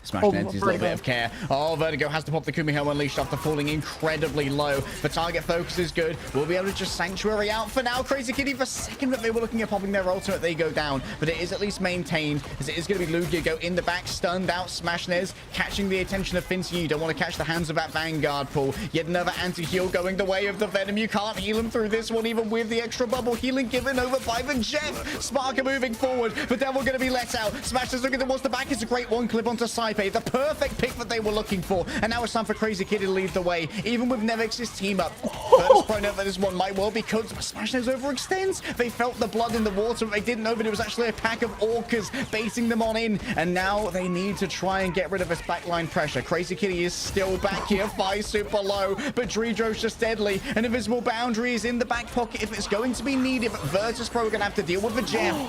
Smash needs a little bit of care. Oh, Vertigo has to pop the Kumiho Unleashed after falling incredibly low. The target focus is good. We'll be able to just Sanctuary out for now. Crazy Kitty, for a second that they were looking at popping their ultimate, they go down. But it is at least maintained, as it is going to be Lugia go in the back, stunned out. Smashnez catching the attention of Fincy. You don't want to catch the hands of that Vanguard pull. Yet another anti-heal going the way of the Venom. You can't heal him through this one, even with the extra bubble healing given over by the Jeff. Sparker moving forward. The Devil going to be let out. Smashnez looking towards the back. It's a great one clip onto Saipei. The perfect pick that they were looking for. And now it's time for Crazy Kitty to lead the way, even with Nevix's team up. Virtus.pro know that this one might well be cooked, but Smashnez overextends. They felt the blood in the water, but they didn't know that it was actually a pack of orcas baiting them on in. And now they need to try and get rid of this backline pressure. Crazy Kitty is still back here, 5 super low, but Drejo's just deadly. An invisible boundary is in the back pocket if it's going to be needed, but Virtus.pro are going to have to deal with the gem.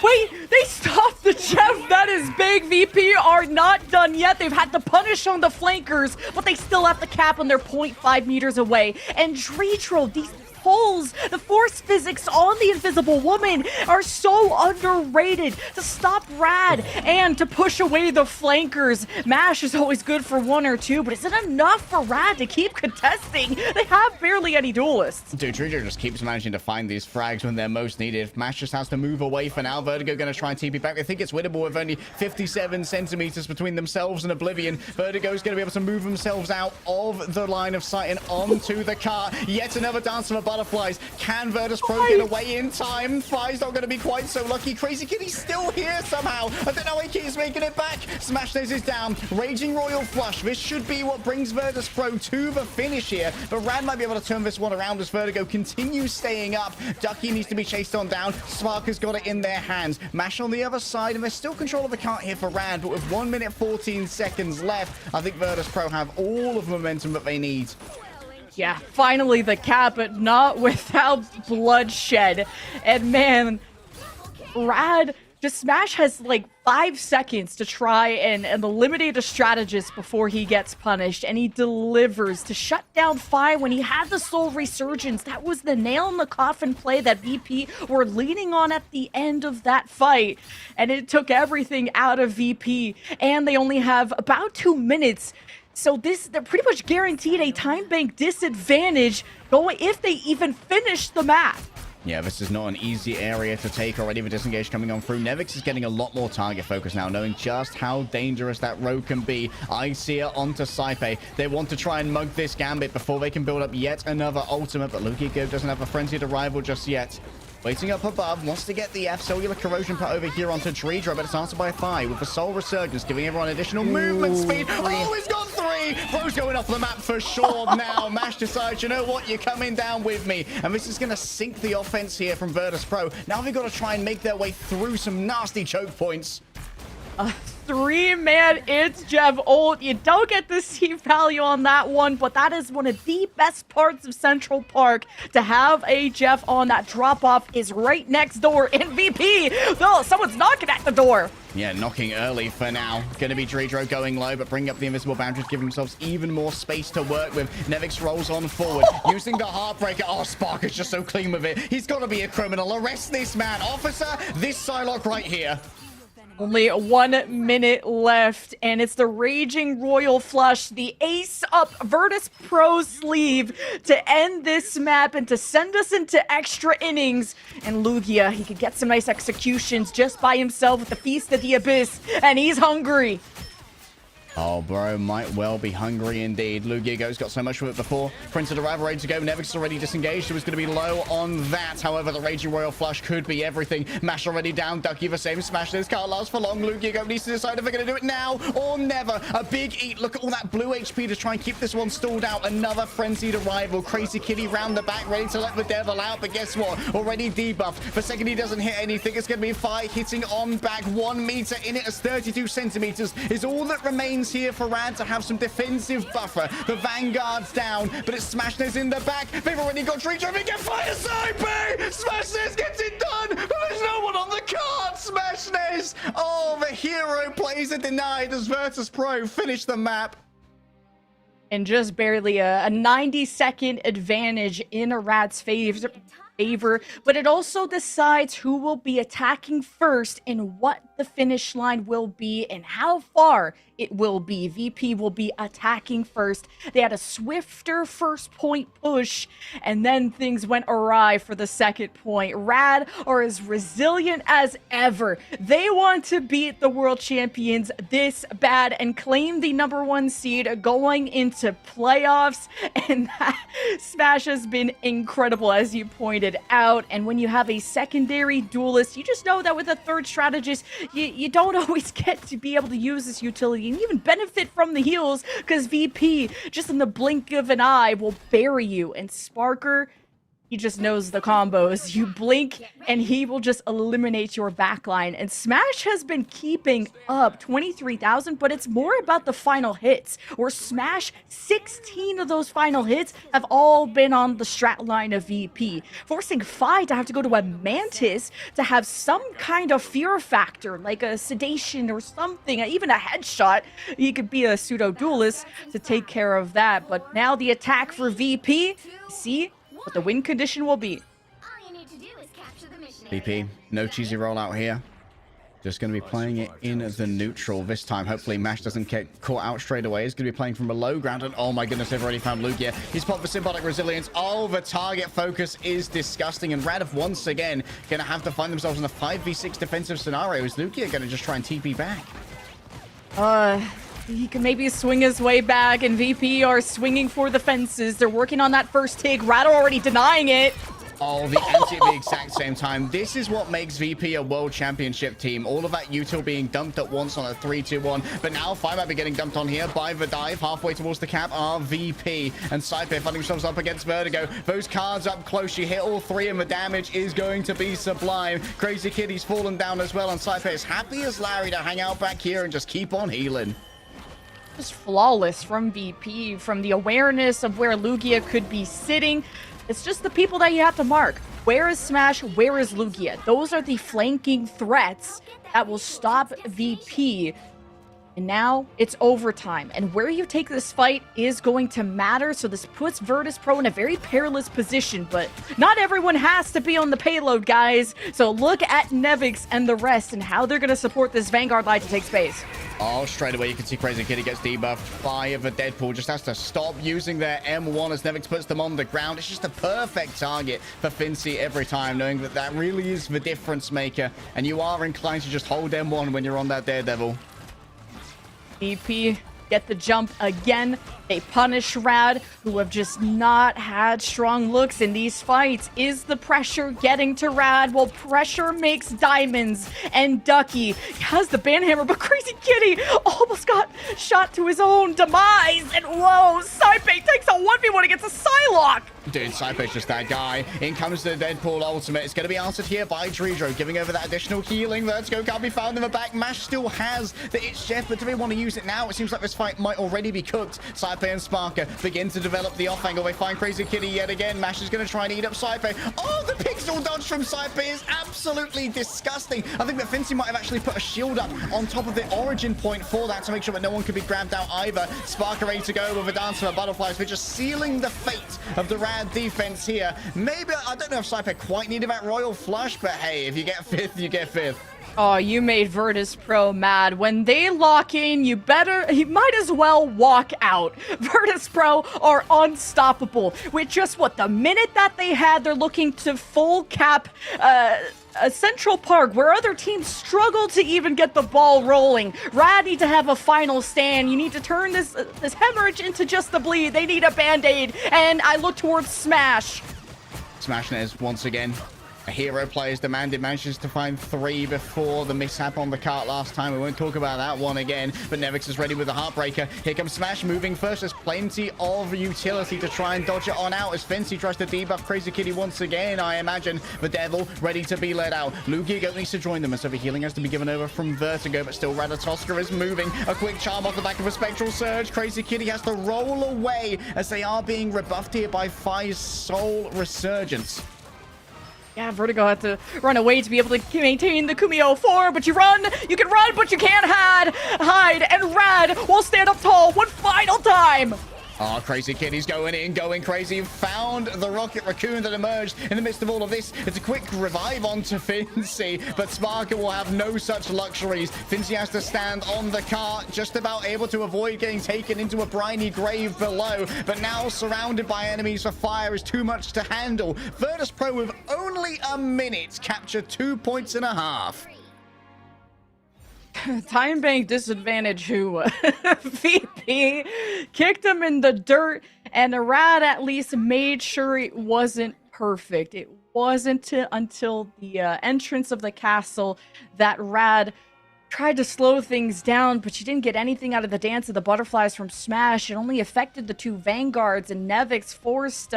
Wait, they stopped the Jeff. That is big. VP are not done yet. They've had to punish on the flankers, but they still have the cap and they're 0.5 meters away. And Drejo, these pulls. The force physics on the Invisible Woman are so underrated to stop RAD and to push away the flankers. MASH is always good for 1 or 2, but is it enough for RAD to keep contesting? They have barely any duelists. Dude, Trijo just keeps managing to find these frags when they're most needed. MASH just has to move away for now. Vertigo going to try and TP back. They think it's winnable with only 57 centimeters between themselves and Oblivion. Vertigo's going to be able to move themselves out of the line of sight and onto the car. Yet another dance of butterflies. Can Virtus.pro get away in time? Fi's not going to be quite so lucky. Crazy Kitty's still here somehow. I don't know how he keeps making it back. Smash Nose is down. Raging Royal Flush. This should be what brings Virtus.pro to the finish here. But RAD might be able to turn this one around as Vertigo continues staying up. Ducky needs to be chased on down. Spark has got it in their hands. MASH on the other side, and there's still control of the cart here for RAD, but with 1 minute 14 seconds left, I think Virtus.pro have all of the momentum that they need. Yeah, finally the cap, but not without bloodshed. And man, RAD, just Smash has like 5 seconds to try and eliminate a strategist before he gets punished, and he delivers to shut down Fi when he had the Soul Resurgence. That was the nail in the coffin play that VP were leaning on at the end of that fight, and it took everything out of VP, and they only have about 2 minutes. So they're pretty much guaranteed a time bank disadvantage going if they even finish the map. Yeah, this is not an easy area to take already. The disengage coming on through. Nevix is getting a lot more target focus now, knowing just how dangerous that rogue can be. Icea onto Saipe. They want to try and mug this Gambit before they can build up yet another ultimate, but Lugigo doesn't have a frenzied arrival just yet. Waiting up above, wants to get the F cellular corrosion put over here onto Treedra, but it's answered by Fi with the Soul Resurgence, giving everyone additional movement speed. Oh, he's got 3! Bro's going off the map for sure now. MASH decides, you know what, you're coming down with me. And this is going to sink the offense here from Virtus.pro. Now they've got to try and make their way through some nasty choke points. 3-man it's Jev ult. You don't get the C value on that one, but that is one of the best parts of Central Park, to have a Jeff on. That drop off is right next door. MVP, no, someone's knocking at the door. Yeah, knocking early for now. Going to be Dreedro going low, but bringing up the invisible boundaries, giving themselves even more space to work with. Nevix rolls on forward, using the Heartbreaker. Oh, Spark is just so clean with it. He's got to be a criminal. Arrest this man. Officer, this Psylocke right here. Only 1 minute left, and it's the Raging Royal Flush, the ace up Virtus.pro's sleeve to end this map and to send us into extra innings. And Lugia, he could get some nice executions just by himself with the Feast of the Abyss, and he's hungry. Oh, bro, might well be hungry indeed. Lugigo's got so much with it before. Prince of the Rival ready to go. Nevix is already disengaged. It was going to be low on that. However, the Raging Royal Flush could be everything. MASH already down. Ducky the same. Smash this. Can't last for long. Lugigo needs to decide if they're going to do it now or never. A big eat. Look at all that blue HP to try and keep this one stalled out. Another frenzied arrival. Crazy Kitty round the back, ready to let the devil out. But guess what? Already debuffed. The second he doesn't hit anything, it's going to be Fi hitting on back. 1 meter in it as 32 centimeters is all that remains here for RAD to have some defensive buffer. The Vanguard's down, but it's Smashness in the back. They've already got Tree Driving. Get fire Saipe! Smashness gets it done, but there's no one on the card. Smashness! Oh, the hero plays it denied as Virtus.pro finish the map. And just barely a 90-second advantage in a RAD's favor, but it also decides who will be attacking first and what the finish line will be and how far it will be. VP will be attacking first. They had a swifter first point push, and then things went awry for the second point. RAD are as resilient as ever. They want to beat the world champions this bad and claim the #1 seed going into playoffs, and that Smash has been incredible, as you pointed out. And when you have a secondary duelist, you just know that with a third strategist, you don't always get to be able to use this utility and even benefit from the heals, because VP, just in the blink of an eye, will bury you. And Sparker, he just knows the combos. You blink and he will just eliminate your backline. And Smash has been keeping up 23,000, but it's more about the final hits, where Smash, 16 of those final hits have all been on the strat line of VP, forcing Fi to have to go to a Mantis to have some kind of fear factor, like a sedation or something, even a headshot. He could be a pseudo duelist to take care of that. But now the attack for VP, see? what the win condition will be. All you need to do is capture the mission VP, no cheesy rollout here. Just going to be playing it in the neutral this time. Hopefully Mash doesn't get caught out straight away. He's going to be playing from a low ground. And oh my goodness, they've already found Lugia. He's popped the symbolic resilience. Oh, the target focus is disgusting. And Rad once again going to have to find themselves in a 5v6 defensive scenario. Is Lugia going to just try and TP back? He can maybe swing his way back, and VP are swinging for the fences. They're working on that first take. Rad already denying it. Oh, the anti at the exact same time. This is what makes VP a world championship team. All of that util being dumped at once on a 3-2-1. But now 5 might be getting dumped on here by the dive. Halfway towards the cap are VP and Saipe finding themselves up against Vertigo. Those cards up close. You hit all 3 and the damage is going to be sublime. Crazy Kitty's fallen down as well. And Saipe is happy as Larry to hang out back here and just keep on healing. Just flawless from VP, from the awareness of where Lugia could be sitting. It's just the people that you have to mark. Where is Smash? Where is Lugia? Those are the flanking threats that will stop VP. And now it's overtime. And where you take this fight is going to matter. So this puts Virtus Pro in a very perilous position. But not everyone has to be on the payload, guys. So look at Nevix and the rest and how they're going to support this Vanguard line to take space. Oh, straight away you can see Crazy Kitty gets debuffed by the Deadpool. Just has to stop using their M1 as Nevix puts them on the ground. It's just a perfect target for Fincy every time, knowing that that really is the difference maker. And you are inclined to just hold M1 when you're on that Daredevil. VP get the jump again. They punish Rad, who have just not had strong looks in these fights. Is the pressure getting to Rad? Well, pressure makes diamonds, and Ducky has the banhammer, but Crazy Kitty almost got shot to his own demise. And whoa, Saipe takes a 1v1 against a Psylocke. Dude, Saipe's just that guy. In comes the Deadpool ultimate. It's going to be answered here by Dredro, giving over that additional healing. Vertigo can't be found in the back. Mash still has the Itch Chef, but do they want to use it now? It seems like this fight might already be cooked. Saipe and Sparker begin to develop the off angle. They find Crazy Kitty yet again. Mash is going to try and eat up Saipe. Oh, the pixel dodge from Saipe is absolutely disgusting. I think that Fincy might have actually put a shield up on top of the origin point for that to make sure that no one could be grabbed out either. Sparker ready to go with a dance of butterflies. We're just sealing the fate of the RAD defense here. Maybe, I don't know if Saipe quite needed that royal flush, but hey, if you get 5th, you get 5th. Oh, you made Virtus Pro mad. When they lock in, you might as well walk out. Virtus Pro are unstoppable. With just the minute that they had, they're looking to full cap a Central Park where other teams struggle to even get the ball rolling. Rad need to have a final stand. You need to turn this hemorrhage into just the bleed. They need a band-aid, and I look towards Smash. Smashing is once again. A hero player's demanded, manages to find 3 before the mishap on the cart last time. We won't talk about that one again, but Nevix is ready with the Heartbreaker. Here comes Smash moving first. There's plenty of utility to try and dodge it on out as Fincy tries to debuff Crazy Kitty once again, I imagine. The Devil ready to be let out. Lugia needs to join them, and so the healing has to be given over from Vertigo, but still Ratatoska is moving. A quick charm off the back of a Spectral Surge. Crazy Kitty has to roll away as they are being rebuffed here by Phi's Soul Resurgence. Yeah, Vertigo had to run away to be able to maintain the Kumio 4, but you can run, but you can't hide, and Rad will stand up tall one final time. Oh, Crazy Kitty's going in, going crazy. Found the Rocket Raccoon that emerged in the midst of all of this. It's a quick revive onto Fincy, but Sparker will have no such luxuries. Fincy has to stand on the cart, just about able to avoid getting taken into a briny grave below, but now surrounded by enemies for fire is too much to handle. Virtus Pro with only a minute capture 2.5 points. Time bank disadvantage who VP kicked him in the dirt, and the Rad at least made sure it wasn't perfect. It wasn't until the entrance of the castle that Rad tried to slow things down, but she didn't get anything out of the Dance of the Butterflies from Smash. It only affected the 2 Vanguards, and Nevix forced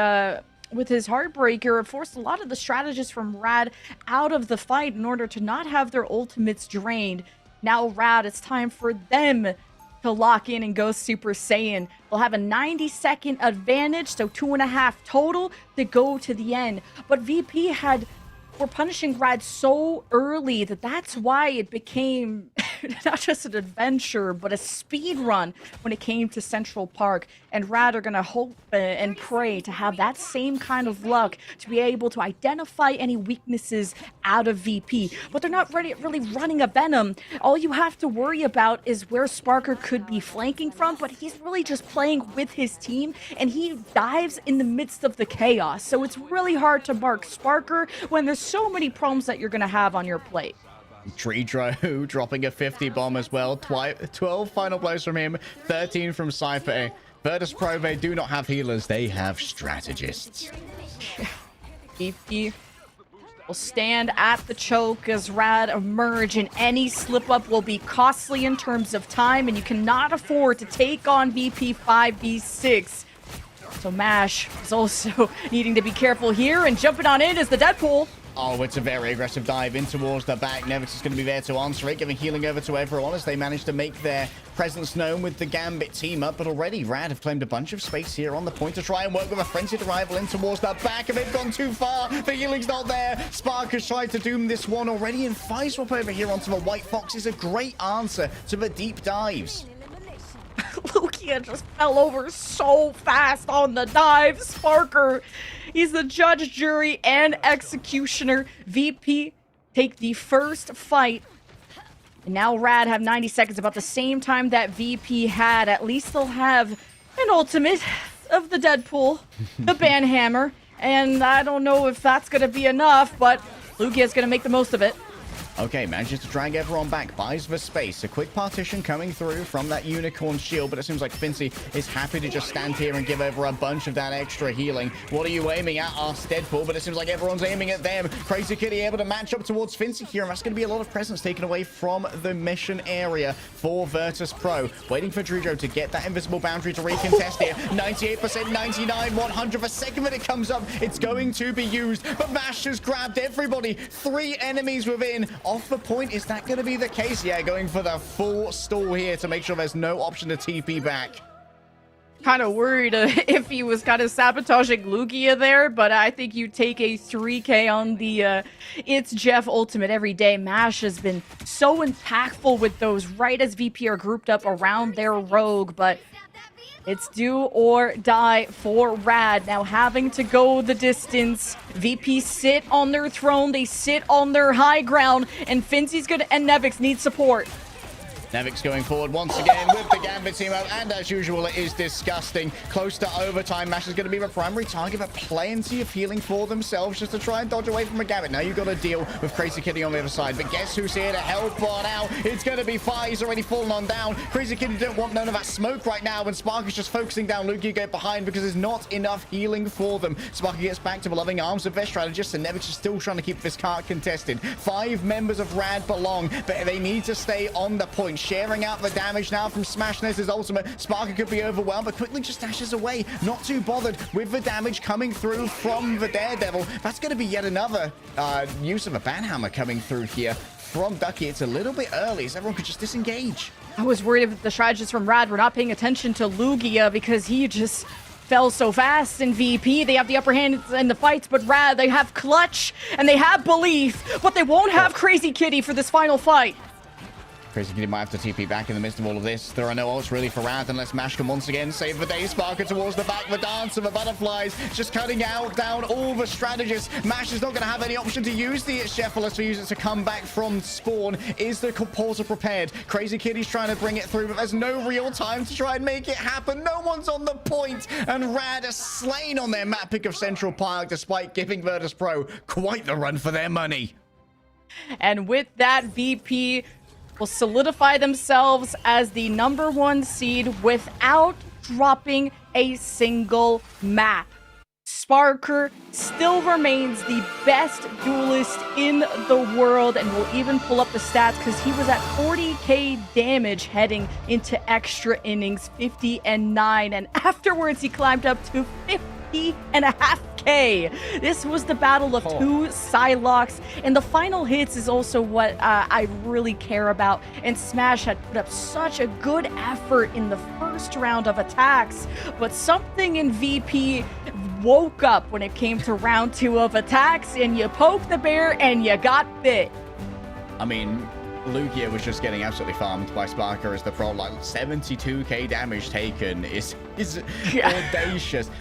with his Heartbreaker, forced a lot of the strategists from Rad out of the fight in order to not have their ultimates drained. Now Rad, it's time for them to lock in and go Super Saiyan. They'll have a 90-second advantage, so 2.5 total to go to the end. But VP were punishing Rad so early that's why it became not just an adventure, but a speed run when it came to Central Park. And RAD are going to hope and pray to have that same kind of luck to be able to identify any weaknesses out of VP. But they're not really running a Venom. All you have to worry about is where Sparker could be flanking from, but he's really just playing with his team, and he dives in the midst of the chaos. So it's really hard to mark Sparker when there's so many problems that you're going to have on your plate. Treedro dropping a 50 bomb as well. 12 final blows from him, 13 from Cypher. Virtus Pro, they do not have healers, they have strategists. VP will stand at the choke as RAD emerge, and any slip-up will be costly in terms of time, and you cannot afford to take on VP 5v6. So MASH is also needing to be careful here, and jumping on in is the Deadpool. Oh, it's a very aggressive dive in towards the back. Nevix is going to be there to answer it, giving healing over to everyone as they manage to make their presence known with the Gambit team up. But already, RAD have claimed a bunch of space here on the point to try and work with a frenzied arrival in towards the back. And they've gone too far. The healing's not there. Spark has tried to doom this one already. And Fire Swap over here onto the White Fox is a great answer to the deep dives. Lugia just fell over so fast on the dive. Sparker, he's the judge, jury, and executioner. VP take the first fight. And now RAD have 90 seconds, about the same time that VP had. At least they'll have an ultimate of the Deadpool, the Banhammer. And I don't know if that's going to be enough, but Lugia's going to make the most of it. Okay, manages to drag everyone back, buys the space. A quick partition coming through from that Unicorn shield, but it seems like Fincy is happy to just stand here and give over a bunch of that extra healing. What are you aiming at? Asked Deadpool, but it seems like everyone's aiming at them. Crazy Kitty able to match up towards Fincy here, and that's going to be a lot of presence taken away from the mission area for Virtus Pro. Waiting for Drujo to get that invisible boundary to recontest here. 98%, 99, 100. The second that it comes up, it's going to be used, but Mash has grabbed everybody. 3 enemies within. Off the point, is that going to be the case? Yeah, going for the full stall here to make sure there's no option to TP back. Kind of worried if he was kind of sabotaging Lugia there, but I think you take a 3K on the It's Jeff ultimate every day. MASH has been so impactful with those right as VP are grouped up around their rogue, but it's do or die for RAD. Now having to go the distance. VP sit on their throne. They sit on their high ground. And Finzy's good and Nevix need support. Nevix going forward once again with the Gambit team out, and as usual, it is disgusting. Close to overtime. MASH is going to be the primary target, but plenty of healing for themselves just to try and dodge away from a Gambit. Now you've got to deal with Crazy Kitty on the other side, but guess who's here to help on out? It's going to be Fire. He's already fallen on down. Crazy Kitty don't want none of that smoke right now, and Spark is just focusing down Lugia get behind because there's not enough healing for them. Sparky gets back to the loving arms of their strategist, and Nevix is still trying to keep this cart contested. 5 members of RAD belong, but they need to stay on the point. Sharing out the damage now from Smashness's ultimate. Sparker could be overwhelmed, but quickly just dashes away. Not too bothered with the damage coming through from the Daredevil. That's going to be yet another use of a Banhammer coming through here from Ducky. It's a little bit early, so everyone could just disengage. I was worried if the strategists from RAD were not paying attention to Lugia because he just fell so fast in VP. They have the upper hand in the fights, but RAD, they have Clutch and they have Belief, but they won't have Crazy Kitty for this final fight. Crazy Kitty might have to TP back in the midst of all of this. There are no ults really for RAD unless MASH can once again save the day. Sparker towards the back. The dance of the butterflies just cutting out down all the strategists. MASH is not going to have any option to use the Sheffield to use it to come back from spawn. Is the portal prepared? Crazy Kitty's trying to bring it through, but there's no real time to try and make it happen. No one's on the point, and RAD are slain on their map pick of Central Park despite giving Virtus Pro quite the run for their money. And with that, VP will solidify themselves as the #1 seed without dropping a single map. Sparker still remains the best duelist in the world and will even pull up the stats because he was at 40k damage heading into extra innings, 50 and 9, and afterwards he climbed up to 50.5k. This was the battle of 2 Psylocks, and the final hits is also what I really care about. And Smash had put up such a good effort in the first round of attacks, but something in VP woke up when it came to round 2 of attacks, and you poked the bear and you got bit. I mean, Lugia was just getting absolutely farmed by Sparker as the pro. Like 72k damage taken is Yeah. audacious.